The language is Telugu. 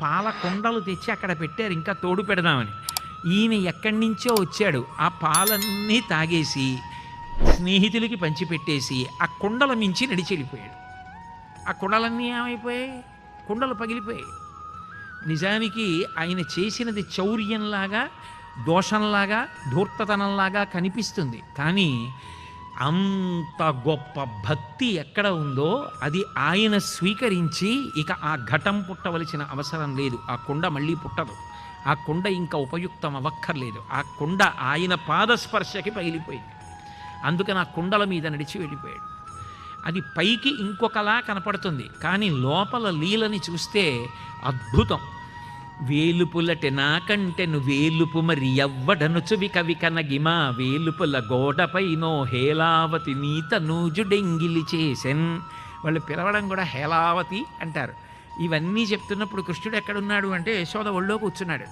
పాల కుండలు తెచ్చి అక్కడ పెట్టారు ఇంకా తోడు పెడదామని. ఈయన ఎక్కడి నుంచో వచ్చాడు, ఆ పాలన్నీ తాగేసి స్నేహితులకి పంచిపెట్టేసి ఆ కుండల మించి నడిచి వెళ్ళిపోయాడు. ఆ కుండలన్నీ ఏమైపోయాయి? కుండలు పగిలిపోయాయి. నిజానికి ఆయన చేసినది చౌర్యంలాగా, దోషంలాగా, ధూర్తతనంలాగా కనిపిస్తుంది. కానీ అంత గొప్ప భక్తి ఎక్కడ ఉందో అది ఆయన స్వీకరించి ఇక ఆ ఘటం పుట్టవలసిన అవసరం లేదు. ఆ కుండ మళ్ళీ పుట్టదు. ఆ కుండ ఇంకా ఉపయుక్తం అవ్వక్కర్లేదు. ఆ కుండ ఆయన పాదస్పర్శకి పగిలిపోయింది. అందుకని ఆ కుండల మీద నడిచి వెళ్ళిపోయాడు. అది పైకి ఇంకొకలా కనపడుతుంది, కానీ లోపల లీలని చూస్తే అద్భుతం. వేలుపులటె నాకంటెను వేలుపు మరి ఎవ్వడనుచు వికవికనగిమా వేలుపుల గోడపైనో హేలావతి నీత నూజుడెంగిలి చేసెన్. వాళ్ళు పిలవడం కూడా హేలావతి అంటారు. ఇవన్నీ చెప్తున్నప్పుడు కృష్ణుడు ఎక్కడున్నాడు అంటే యశోద ఒళ్ళో కూర్చున్నాడు.